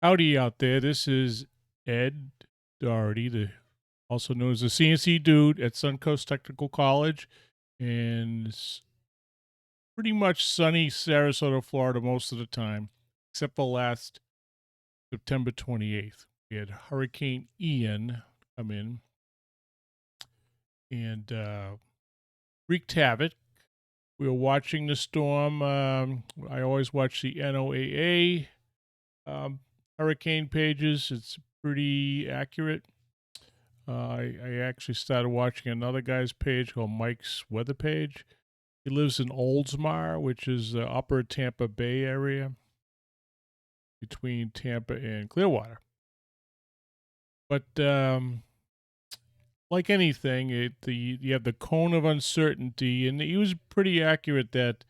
Howdy out there. This is Ed Doherty, also known as the CNC dude at Suncoast Technical College, and it's pretty much sunny Sarasota, Florida most of the time, except for last September 28th. We had Hurricane Ian come in and wreaked havoc. We were watching the storm. I always watch the NOAA hurricane pages. It's pretty accurate. I actually started watching another guy's page called Mike's Weather Page. He lives in Oldsmar, which is the upper Tampa Bay area between Tampa and Clearwater. But like anything, you have the cone of uncertainty, and he was pretty accurate that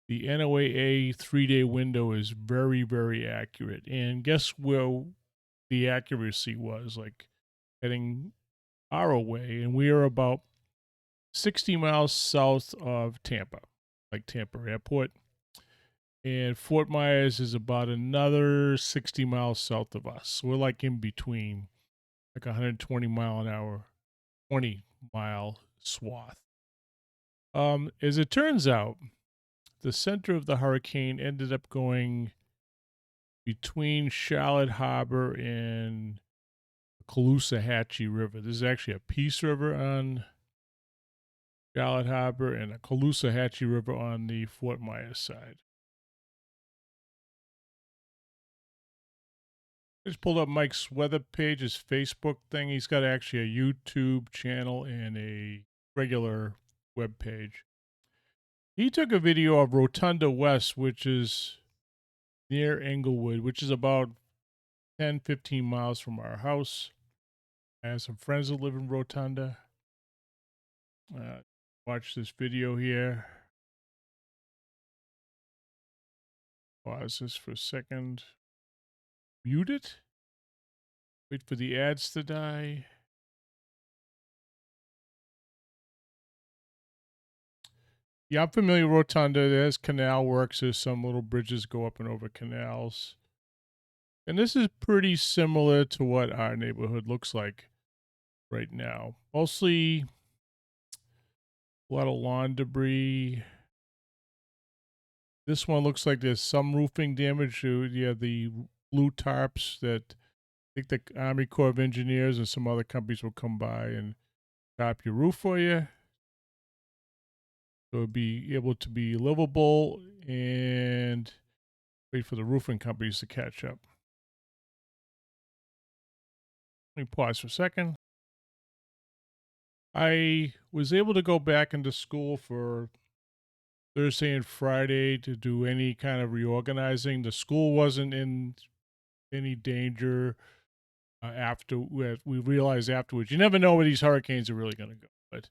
the NOAA 3-day window is very, very accurate. And guess where the accuracy was? Like heading our way, and we are about 60 miles south of Tampa, like Tampa Airport. And Fort Myers is about another 60 miles south of us. So we're like in between, like 120 mile an hour, 20-mile swath. As it turns out, the center of the hurricane ended up going between Charlotte Harbor and the Caloosahatchee River. This is actually a Peace River on Charlotte Harbor and a Caloosahatchee River on the Fort Myers side. I just pulled up Mike's weather page, his Facebook thing. He's got actually a YouTube channel and a regular web page. He took a video of Rotunda West, which is near Englewood, which is about 10, 15 miles from our house. I have some friends that live in Rotunda. Watch this video here. Pause this for a second. Mute it. Wait for the ads to die. Yeah, I'm familiar with Rotunda. There's canal works. There's some little bridges go up and over canals. And this is pretty similar to what our neighborhood looks like right now. Mostly a lot of lawn debris. This one looks like there's some roofing damage. You have the blue tarps that I think the Army Corps of Engineers and some other companies will come by and top your roof for you. So it'll be able to be livable and wait for the roofing companies to catch up. Let me pause for a second. I was able to go back into school for Thursday and Friday to do any kind of reorganizing. The school wasn't in any danger after we realized afterwards. You never know where these hurricanes are really going to go, but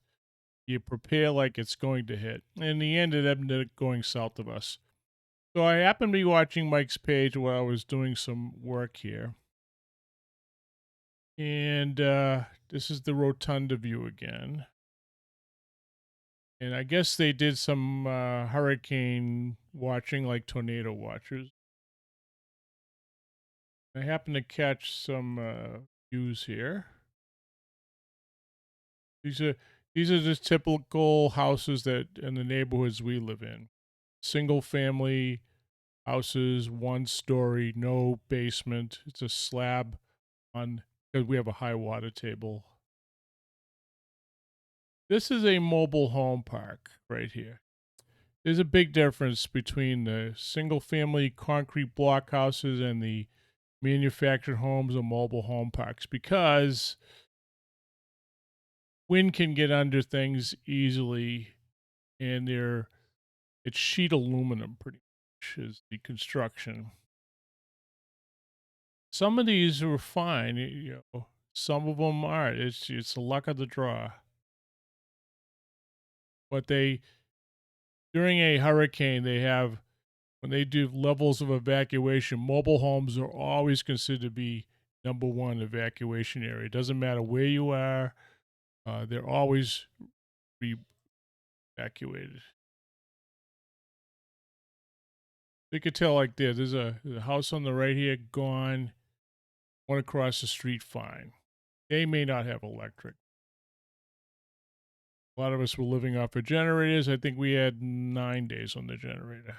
you prepare like it's going to hit. In the end, it ended up going south of us. So I happened to be watching Mike's page while I was doing some work here. And this is the Rotunda view again. And I guess they did some hurricane watching, like tornado watchers. I happened to catch some views here. These are just typical houses that in the neighborhoods we live in. Single family houses, 1 story, no basement. It's a slab on because we have a high water table. This is a mobile home park right here. There's a big difference between the single family concrete block houses and the manufactured homes or mobile home parks because wind can get under things easily and it's sheet aluminum pretty much is the construction. Some of these are fine, some of them aren't. It's the luck of the draw. But during a hurricane, when they do levels of evacuation, mobile homes are always considered to be number one evacuation area. It doesn't matter where you are, they're always be evacuated. You could tell like there's a house on the right here gone. One across the street, fine. They may not have electric. A lot of us were living off of generators. I think we had 9 days on the generator.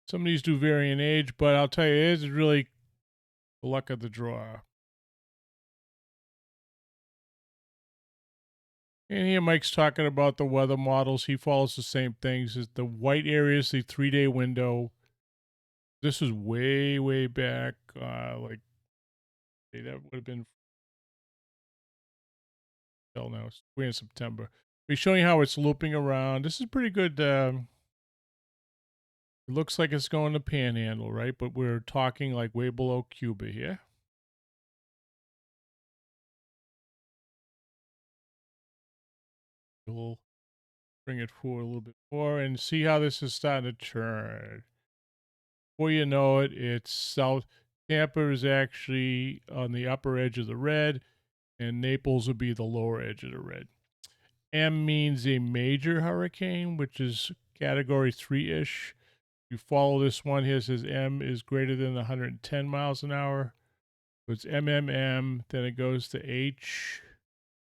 Some of these do vary in age, but I'll tell you, it is really the luck of the draw. And here Mike's talking about the weather models. He follows the same things. As the white areas, the 3-day window. This was way, way back. Like, that would have been, hell no, we're in September. We're showing how it's looping around. This is pretty good. It looks like it's going to Panhandle, right? But we're talking like way below Cuba here. We'll bring it forward a little bit more and see how this is starting to turn. Before you know it, it's south. Tampa is actually on the upper edge of the red, and Naples would be the lower edge of the red. M means a major hurricane, which is category 3-ish. You follow this one here, it says M is greater than 110 miles an hour. So it's MMM, then it goes to H,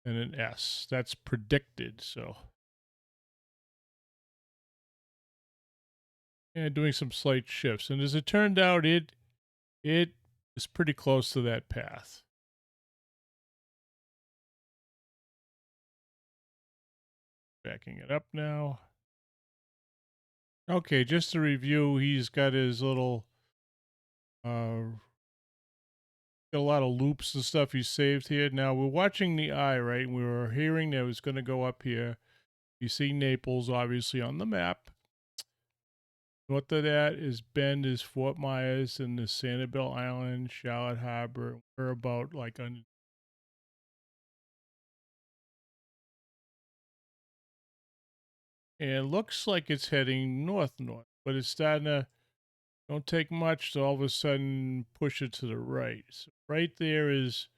and an S. That's predicted, so. And doing some slight shifts. And as it turned out, it is pretty close to that path. Backing it up now. Okay, just to review, he's got his little got a lot of loops and stuff he saved here. Now we're watching the eye, right? And we were hearing that it was going to go up here. You see Naples, obviously, on the map. North of that is Bend, is Fort Myers, and the Sanibel Island, Charlotte Harbor. We're about like on. And it looks like it's heading north-north, but it's starting to, don't take much to all of a sudden push it to the right. So right there is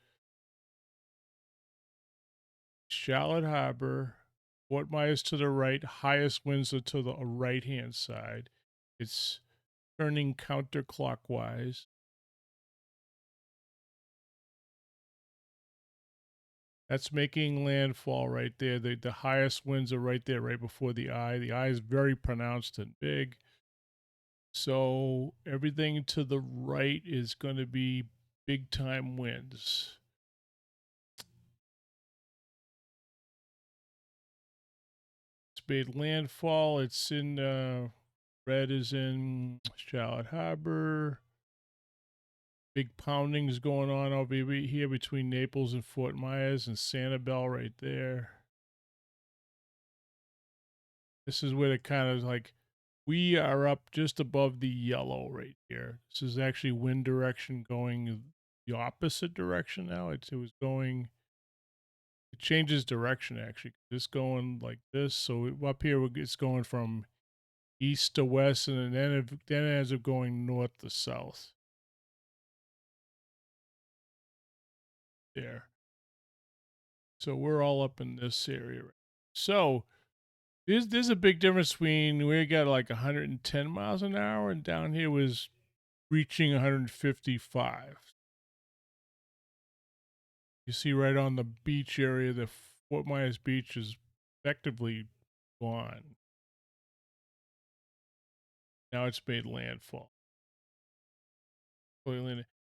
Charlotte Harbor, Fort Myers to the right, highest winds are to the right-hand side. It's turning counterclockwise. That's making landfall right there. The highest winds are right there, right before the eye. The eye is very pronounced and big. So everything to the right is going to be big time winds. It's made landfall. It's in red is in Charlotte Harbor. Big poundings going on over here between Naples and Fort Myers and Sanibel right there. This is where it kind of like, we are up just above the yellow right here. This is actually wind direction going the opposite direction now. It was going, it changes direction actually. It's going like this. So up here it's going from east to west, and then it ends up going north to south. There. So we're all up in this area. So there's a big difference between, we got like 110 miles an hour, and down here was reaching 155. You see right on the beach area, the Fort Myers beach is effectively gone. Now it's made landfall.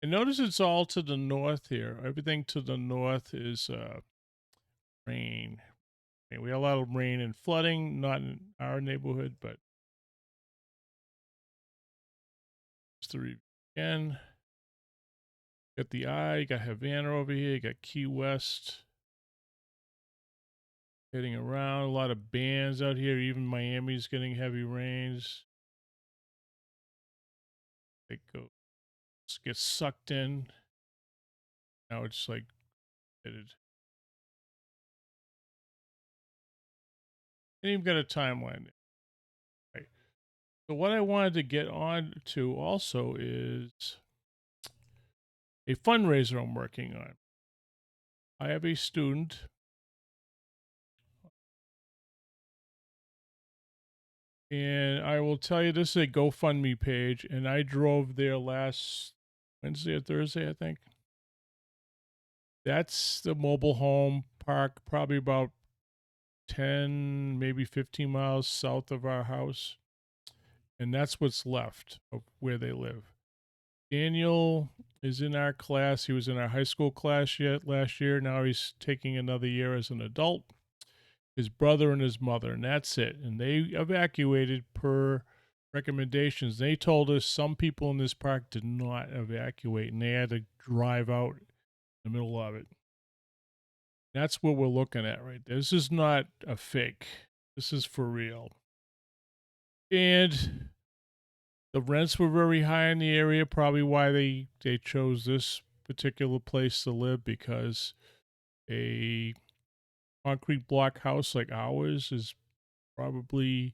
And notice it's all to the north here. Everything to the north is rain. And we had a lot of rain and flooding, not in our neighborhood, but just to review again. Got the eye, you got Havana over here, you got Key West. Heading around, a lot of bands out here. Even Miami's getting heavy rains. They go, get sucked in. Now it's like headed. And you've got a timeline there. Right. So what I wanted to get on to also is a fundraiser I'm working on. I have a student. And I will tell you, this is a GoFundMe page, and I drove there last Wednesday or Thursday, I think. That's the mobile home park, probably about 10, maybe 15 miles south of our house. And that's what's left of where they live. Daniel is in our class. He was in our high school class yet last year. Now he's taking another year as an adult. His brother and his mother, and that's it. And they evacuated per recommendations. They told us some people in this park did not evacuate, and they had to drive out in the middle of it. That's what we're looking at right there. This is not a fake. This is for real. And the rents were very high in the area, probably why they chose this particular place to live, because a concrete block house like ours is probably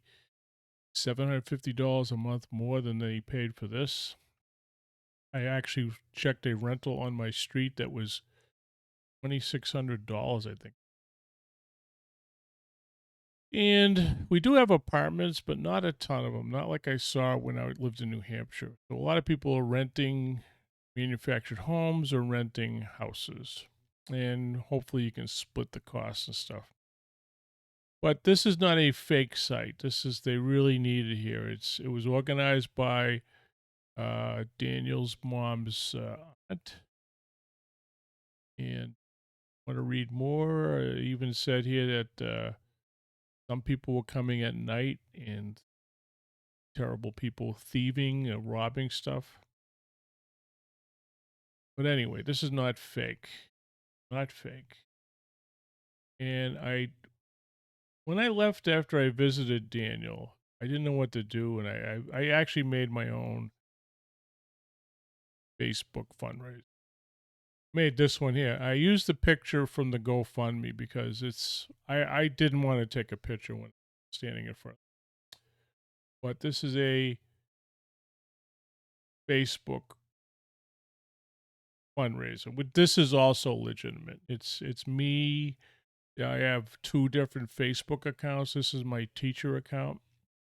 $750 a month more than they paid for this. I actually checked a rental on my street that was $2,600, I think. And we do have apartments, but not a ton of them. Not like I saw when I lived in New Hampshire. So a lot of people are renting manufactured homes or renting houses. And hopefully you can split the costs and stuff. But this is not a fake site. This is, they really need it here. It was organized by Daniel's mom's aunt. And want to read more? I even said here that some people were coming at night and terrible people thieving and robbing stuff. But anyway, this is not fake. Not fake. And when I left after I visited Daniel, I didn't know what to do, and I actually made my own Facebook fundraiser. Made this one here. I used the picture from the GoFundMe because I didn't want to take a picture when standing in front. But this is a Facebook fundraiser. This is also legitimate. It's me. I have two different Facebook accounts. This is my teacher account.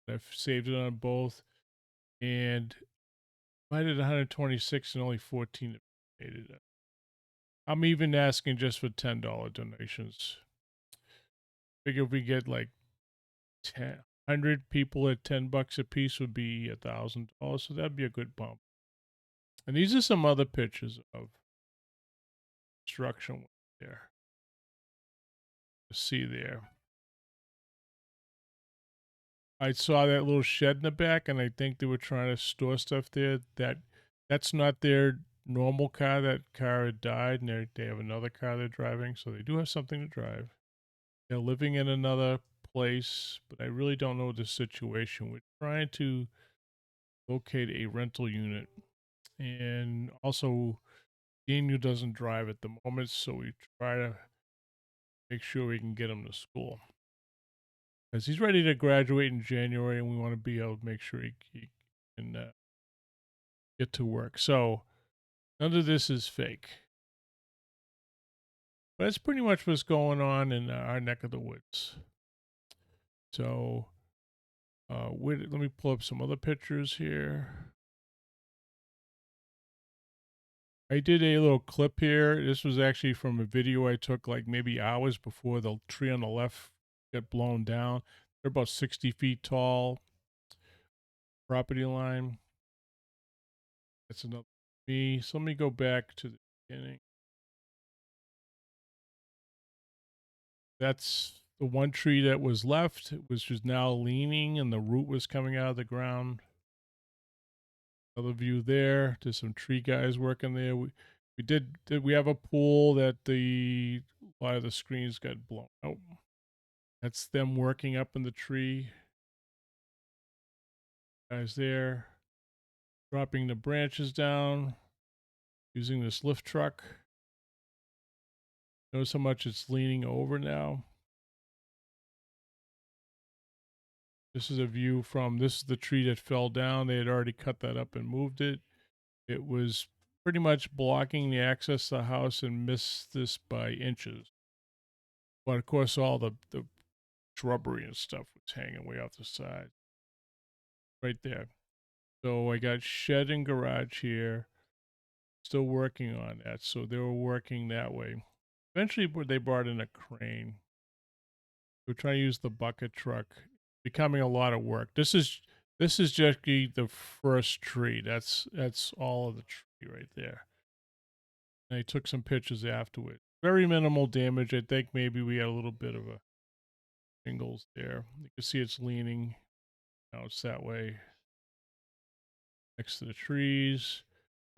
I've saved it on both, and I did 126 and only 14 made it. I'm even asking just for $10 donations. Figure if we get like 100 people at $10 a piece would be $1,000, so that'd be a good bump. And these are some other pictures of construction there. See there. I saw that little shed in the back, and I think they were trying to store stuff there. That's not their normal car. That car had died, and they have another car they're driving, so they do have something to drive. They're living in another place, but I really don't know the situation. We're trying to locate a rental unit, and also Daniel doesn't drive at the moment, so we try to make sure we can get him to school. Because he's ready to graduate in January, and we want to be able to make sure he can get to work. So none of this is fake. But that's pretty much what's going on in our neck of the woods. So let me pull up some other pictures here. I did a little clip here. This was actually from a video I took like maybe hours before the tree on the left got blown down. They're about 60 feet tall. Property line. That's another me. So let me go back to the beginning. That's the one tree that was left, which is now leaning, and the root was coming out of the ground. Another view there. There's some tree guys working there. We have a pool that a lot of the screens got blown out. That's them working up in the tree. Guys there, dropping the branches down, using this lift truck. Notice how much it's leaning over now. This is a view from, this is the tree that fell down. They had already cut that up and moved it. It was pretty much blocking the access to the house and missed this by inches. But of course, all the shrubbery and stuff was hanging way off the side. right there. So I got shed and garage here. Still working on that. So they were working that way. Eventually, they brought in a crane. We're trying to use the bucket truck. Becoming a lot of work. This is just the first tree. That's all of the tree right there. And I took some pictures afterward. Very minimal damage. I think maybe we had a little bit of a shingles there. You can see it's leaning. Now it's that way next to the trees.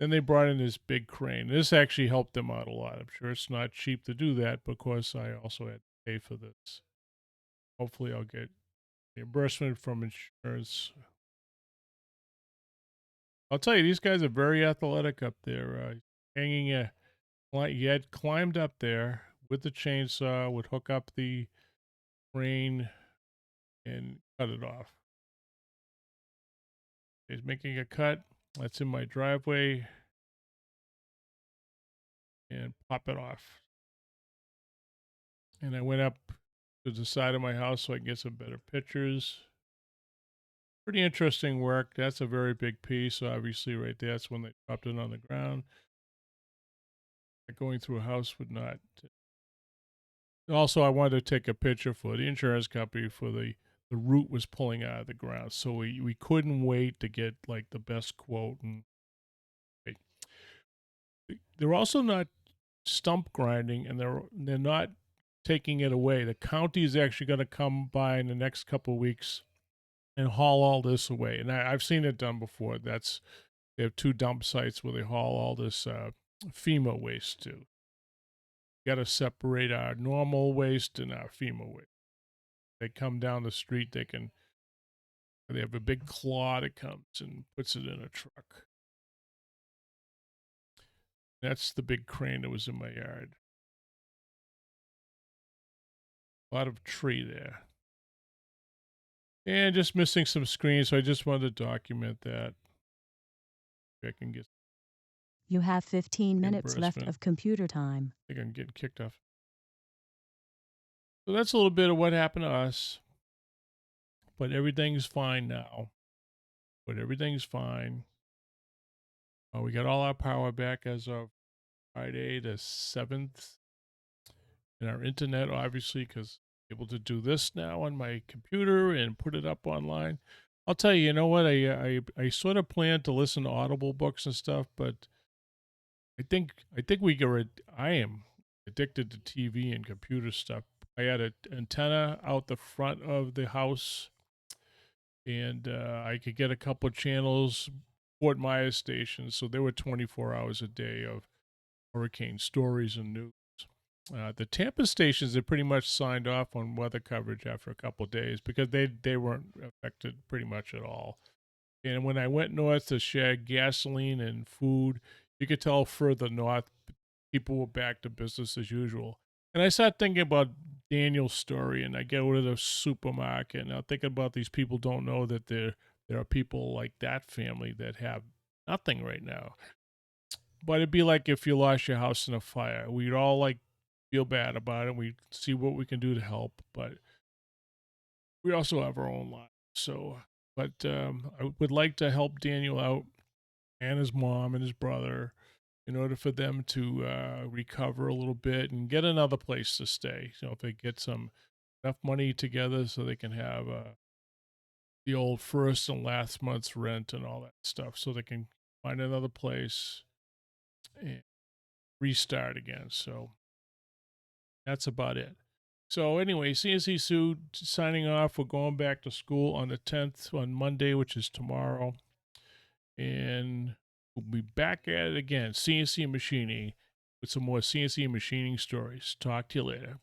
Then they brought in this big crane. This actually helped them out a lot. I'm sure it's not cheap to do that because I also had to pay for this. Hopefully, I'll get reimbursement from insurance. I'll tell you, these guys are very athletic up there. Hanging a, he had climbed up there with the chainsaw, would hook up the crane and cut it off. He's making a cut. That's in my driveway. And pop it off. And I went up to the side of my house so I can get some better pictures. Pretty interesting work. That's a very big piece. Obviously, right there, that's when they dropped it on the ground. Going through a house would not. Also, I wanted to take a picture for the insurance company for the root was pulling out of the ground, so we couldn't wait to get like the best quote. And they're also not stump grinding, and they're not taking it away. The county is actually going to come by in the next couple of weeks and haul all this away. And I've seen it done before. They have two dump sites where they haul all this FEMA waste to. Got to separate our normal waste and our FEMA waste. They come down the street. They have a big claw that comes and puts it in a truck. That's the big crane that was in my yard. A lot of tree there. And just missing some screens, so I just wanted to document that. I can get You have 15 minutes left of computer time. I think I'm getting kicked off. So that's a little bit of what happened to us. But everything's fine now. But everything's fine. We got all our power back as of Friday the 7th. And our internet, obviously, because I'm able to do this now on my computer and put it up online. I'll tell you, you know what? I sort of plan to listen to Audible books and stuff, but I am addicted to TV and computer stuff. I had an antenna out the front of the house, and I could get a couple of channels, Fort Myers stations, so there were 24 hours a day of hurricane stories and news. The Tampa stations had pretty much signed off on weather coverage after a couple of days because they weren't affected pretty much at all. And when I went north to share gasoline and food, you could tell further north people were back to business as usual. And I started thinking about Daniel's story, and I go to the supermarket, and I'm thinking about these people don't know that there are people like that family that have nothing right now. But it'd be like if you lost your house in a fire. We'd all like feel bad about it. We see what we can do to help, but we also have our own lives. So, but I would like to help Daniel out and his mom and his brother in order for them to recover a little bit and get another place to stay. So if they get some enough money together so they can have the old first and last month's rent and all that stuff, so they can find another place and restart again. So that's about it. So anyway, CNC Sue signing off. We're going back to school on the 10th on Monday, which is tomorrow. And we'll be back at it again, CNC machining, with some more CNC machining stories. Talk to you later.